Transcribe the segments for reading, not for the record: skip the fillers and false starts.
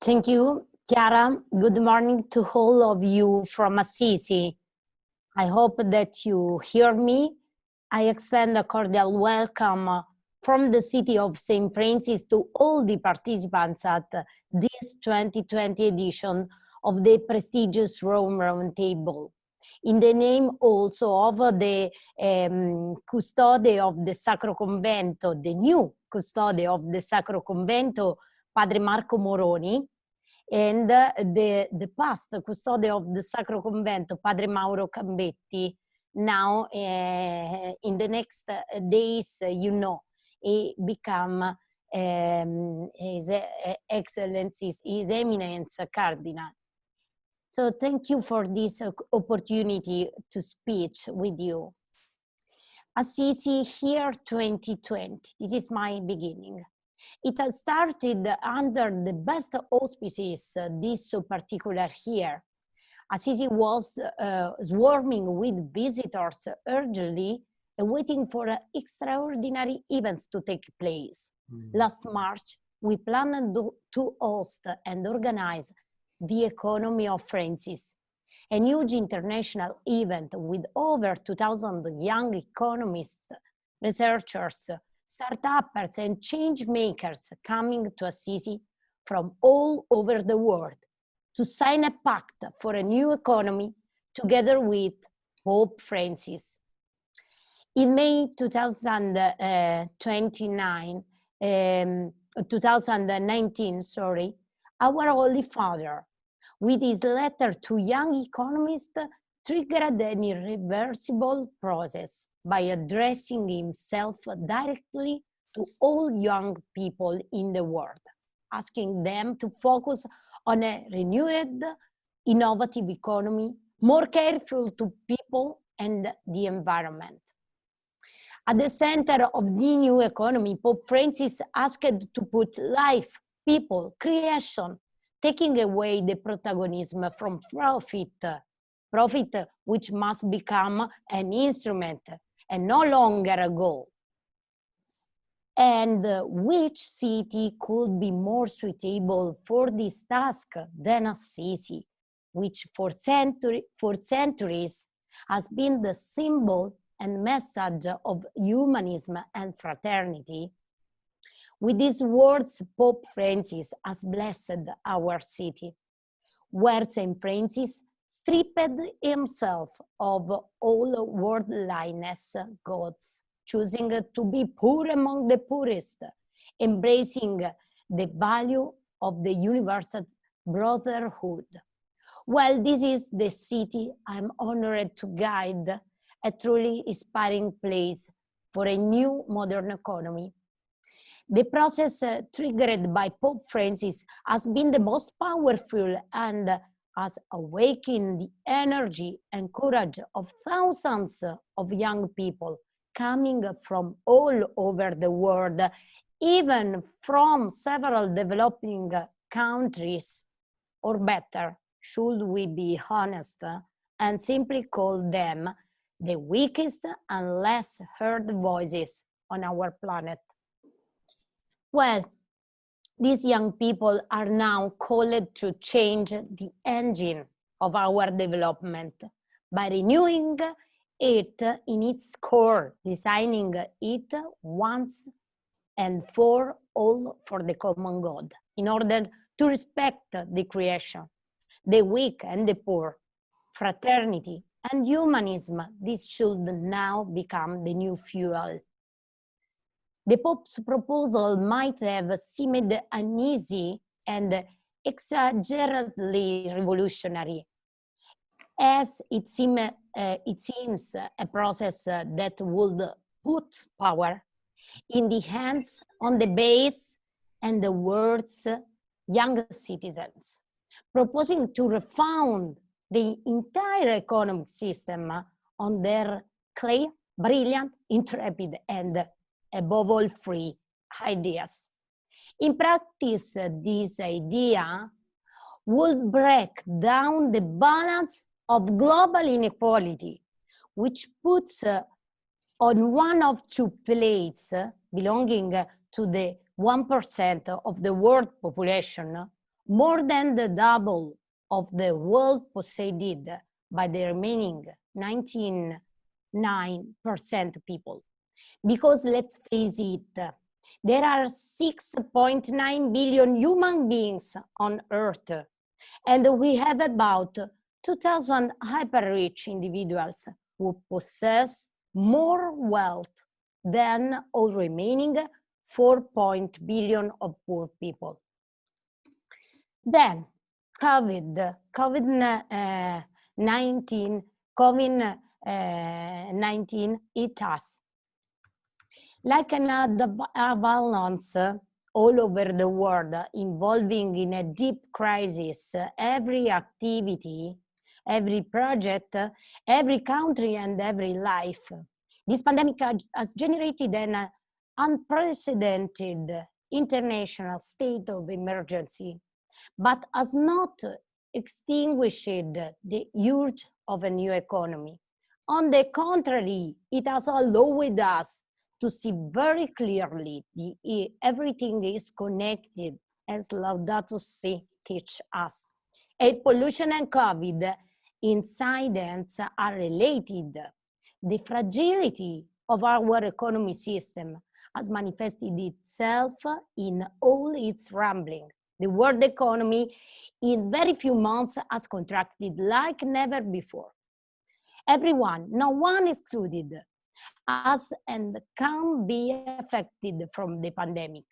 Thank you, Chiara. Good morning to all of you from Assisi. I hope that you hear me. I extend a cordial welcome from the city of St. Francis to all the participants at this 2020 edition of the prestigious Rome Roundtable. In the name also of the custode of the Sacro Convento, the new custode of the Sacro Convento, Padre Marco Moroni, and the past custode of the Sacro Convento, Padre Mauro Cambetti. Now, in the next days, he become His Excellency, His Eminence Cardinal. So thank you for this opportunity to speak with you. Assisi Year 2020, this is my beginning. It has started under the best auspices this particular year. Assisi was swarming with visitors urgently, waiting for extraordinary events to take place. Last March, we planned to host and organize the Economy of Francis, a huge international event with over 2,000 young economists, researchers, startuppers and change makers coming to Assisi from all over the world to sign a pact for a new economy together with Pope Francis. In May 2019, our Holy Father, with his letter to young economists, triggered an irreversible process by addressing himself directly to all young people in the world, asking them to focus on a renewed, innovative economy, more careful to people and the environment. At the center of the new economy, Pope Francis asked to put life, people, creation, taking away the protagonism from profit which must become an instrument and no longer a goal. And which city could be more suitable for this task than Assisi, which for centuries has been the symbol and message of humanism and fraternity? With these words, Pope Francis has blessed our city, where St. Francis stripped himself of all worldliness gods, choosing to be poor among the poorest, embracing the value of the universal brotherhood. Well, this is the city I'm honored to guide, a truly inspiring place for a new modern economy. The process triggered by Pope Francis has been the most powerful and has awakened the energy and courage of thousands of young people coming from all over the world, even from several developing countries, or better, should we be honest, and simply call them the weakest and less heard voices on our planet. Well, these young people are now called to change the engine of our development by renewing it in its core, designing it once and for all for the common good, in order to respect the creation, the weak and the poor, fraternity and humanism. This should now become the new fuel. The Pope's proposal might have seemed uneasy and exaggeratedly revolutionary, as it seems a process that would put power in the hands, on the base, and the world's young citizens, proposing to refound the entire economic system on their clear, brilliant, intrepid, and above all free ideas. In practice, this idea would break down the balance of global inequality, which puts on one of two plates belonging to the 1% of the world population more than the double of the world possessed by the remaining 99% people. Because let's face it, there are 6.9 billion human beings on Earth, and we have about 2,000 hyper-rich individuals who possess more wealth than all remaining 4 billion of poor people. Then COVID-19 hit us. Like an avalanche all over the world, involving in a deep crisis every activity, every project, every country, and every life. This pandemic has generated an unprecedented international state of emergency, but has not extinguished the urge of a new economy. On the contrary, it has allowed us to see very clearly everything is connected, as Laudato Si teach us. Air pollution and COVID incidents are related. The fragility of our economy system has manifested itself in all its rambling. The world economy in very few months has contracted like never before. Everyone, no one excluded, has and can be affected from the pandemic.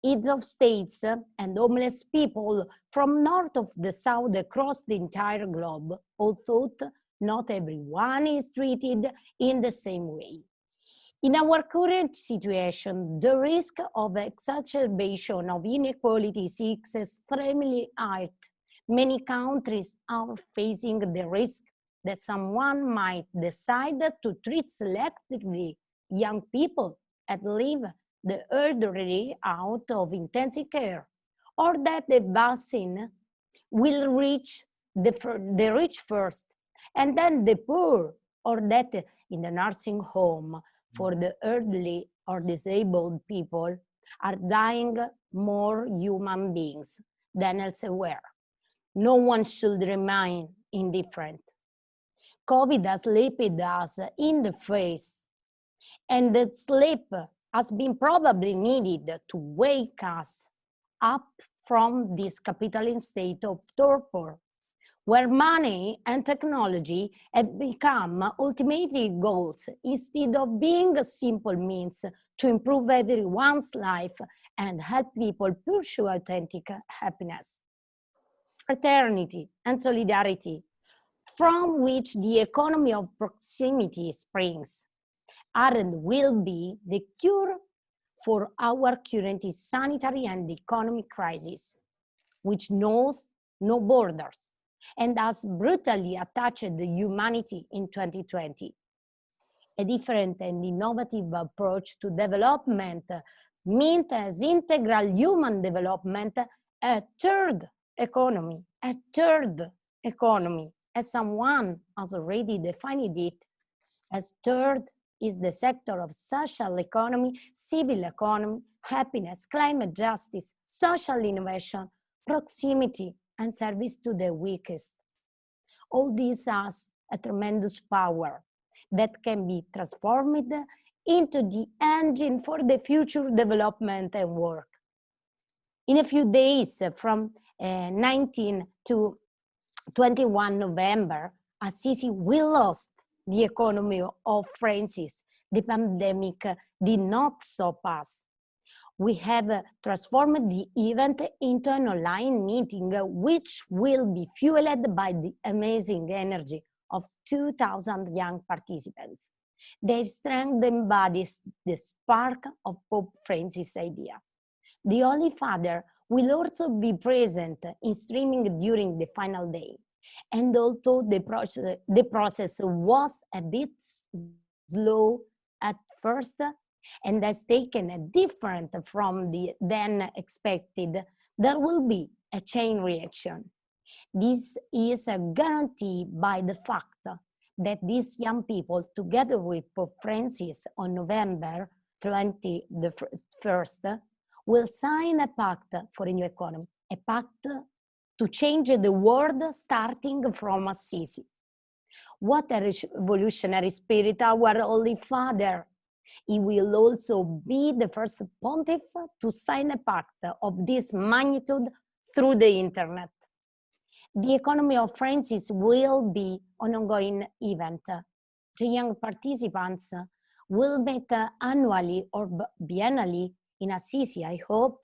Heads of states and homeless people from north of the south across the entire globe all thought not everyone is treated in the same way. In our current situation, the risk of exacerbation of inequalities is extremely high. Many countries are facing the risk that someone might decide to treat selectively young people and leave the elderly out of intensive care, or that the vaccine will reach the rich first and then the poor, or that in the nursing home for the elderly or disabled people are dying more human beings than elsewhere. No one should remain indifferent. COVID has slapped us in the face, and that slap has been probably needed to wake us up from this capitalist state of torpor, where money and technology have become ultimate goals instead of being a simple means to improve everyone's life and help people pursue authentic happiness. Fraternity and solidarity, from which the economy of proximity springs, are and will be the cure for our current sanitary and economic crisis, which knows no borders and has brutally attacked humanity in 2020. A different and innovative approach to development meant as integral human development a third economy, as someone has already defined it as third is the sector of social economy, civil economy, happiness, climate justice, social innovation, proximity, and service to the weakest. All this has a tremendous power that can be transformed into the engine for the future development and work. In a few days, from 19 to 21 November, Assisi will host the economy of Francis. The pandemic did not stop us. We have transformed the event into an online meeting, which will be fueled by the amazing energy of 2,000 young participants. Their strength embodies the spark of Pope Francis' idea. The Holy Father will also be present in streaming during the final day. And although the process was a bit slow at first and has taken a different from the then expected, there will be a chain reaction. This is a guarantee by the fact that these young people, together with Pope Francis on November 21st, will sign a pact for a new economy, a pact to change the world starting from Assisi. What a revolutionary spirit, our Holy Father! He will also be the first pontiff to sign a pact of this magnitude through the internet. The economy of Francis will be an ongoing event. The young participants will meet annually or biennially in Assisi, I hope,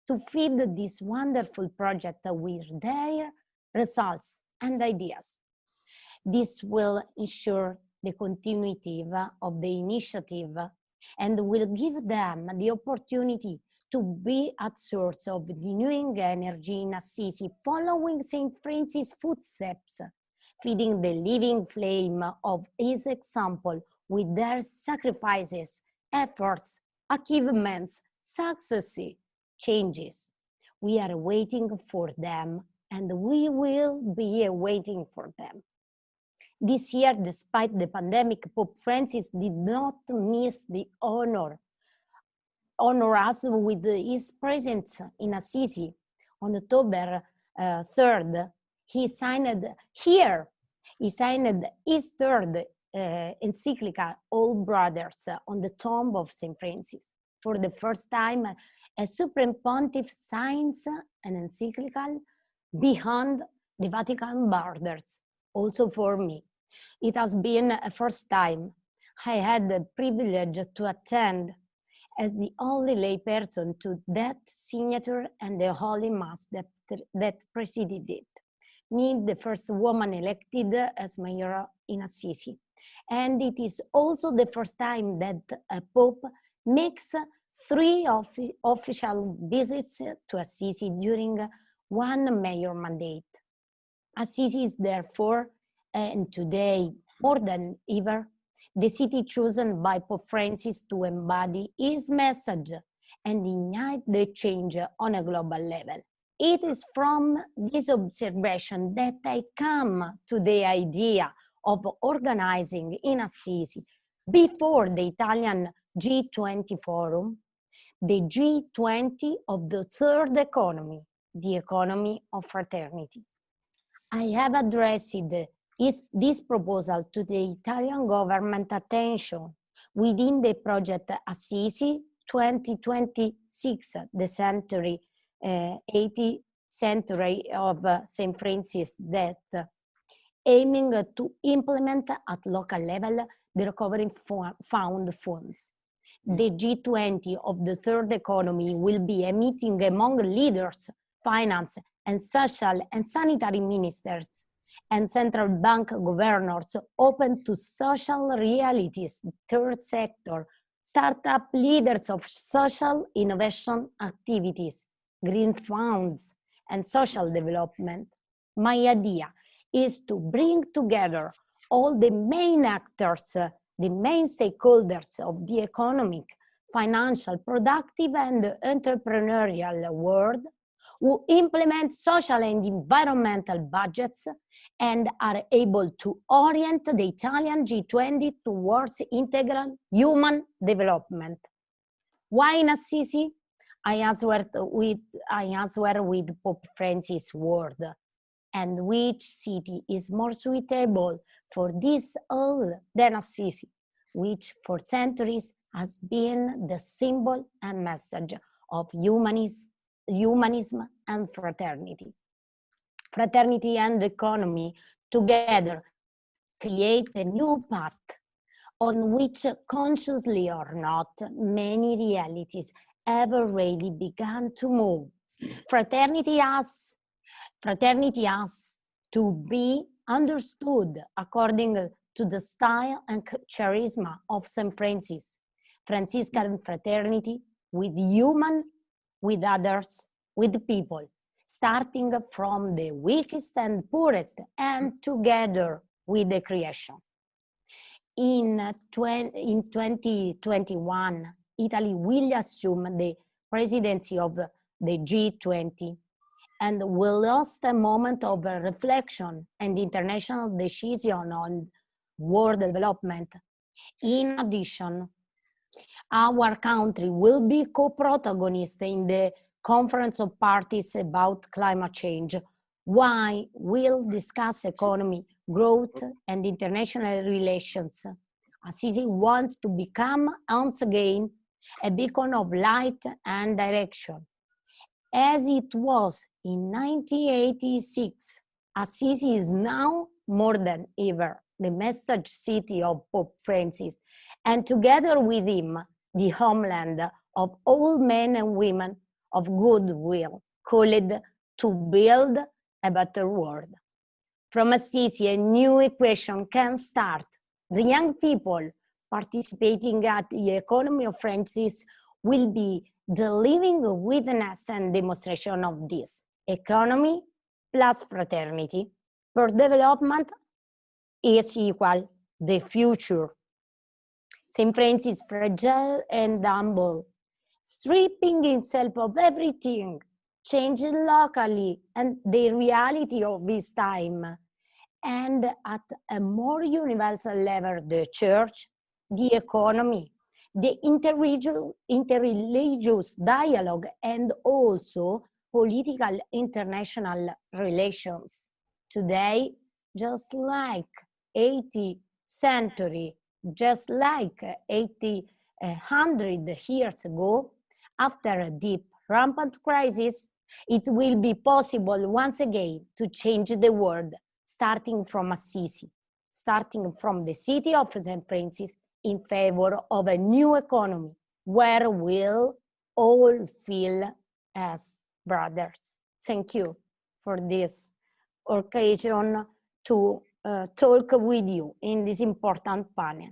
to feed this wonderful project with their results and ideas. This will ensure the continuity of the initiative and will give them the opportunity to be at source of renewing energy in Assisi, following St. Francis' footsteps, feeding the living flame of his example with their sacrifices, efforts, achievements, successes, changes. We are waiting for them, and we will be waiting for them. This year, despite the pandemic, Pope Francis did not miss the honor us with his presence in Assisi. On October 3rd, he signed his third encyclical, All Brothers, on the tomb of St. Francis. For the first time, a Supreme Pontiff signs an encyclical beyond the Vatican borders, also for me. It has been a first time. I had the privilege to attend as the only layperson to that signature and the Holy Mass that preceded it. Me, the first woman elected as mayor in Assisi. And it is also the first time that a Pope makes 3 official visits to Assisi during one mayor mandate. Assisi is therefore, and today more than ever, the city chosen by Pope Francis to embody his message and ignite the change on a global level. It is from this observation that I come to the idea of organizing in Assisi, before the Italian G20 forum, the G20 of the third economy, the economy of fraternity. I have addressed this proposal to the Italian government attention within the project Assisi 2026, the century, 80th century of St. Francis' death, aiming to implement at local level the Recovery Fund funds. The G20 of the third economy will be a meeting among leaders, finance and social and sanitary ministers, and central bank governors open to social realities, third sector, startup leaders of social innovation activities, green funds, and social development. My idea is to bring together all the main actors, the main stakeholders of the economic, financial, productive, and entrepreneurial world, who implement social and environmental budgets and are able to orient the Italian G20 towards integral human development. Why in Assisi? I answer with Pope Francis' word. And which city is more suitable for this all than Assisi, which for centuries has been the symbol and message of humanism and fraternity. Fraternity and economy together create a new path on which, consciously or not, many realities have already begun to move. Fraternity has to be understood according to the style and charisma of St. Francis. Franciscan fraternity with human, with others, with people, starting from the weakest and poorest and together with the creation. In 2021, Italy will assume the presidency of the G20 and will host a moment of reflection and international decision on world development. In addition, our country will be co-protagonist in the Conference of Parties about Climate Change. Why we'll discuss economy, growth, and international relations. Assisi wants to become once again a beacon of light and direction. As it was in 1986, Assisi is now more than ever the message city of Pope Francis, and together with him, the homeland of all men and women of goodwill, called to build a better world. From Assisi, a new equation can start. The young people participating at the economy of Francis will be the living witness and demonstration of this. Economy plus fraternity for development is equal the future. St. Francis, fragile and humble, stripping himself of everything, changing locally and the reality of his time, and at a more universal level, the church, the economy, the interreligious dialogue, and also political international relations. Today, just like 80th century, just like 100 years ago, after a deep, rampant crisis, it will be possible once again to change the world, starting from Assisi, starting from the city of St. Francis, in favor of a new economy where we'll all feel as brothers. Thank you for this occasion to talk with you in this important panel.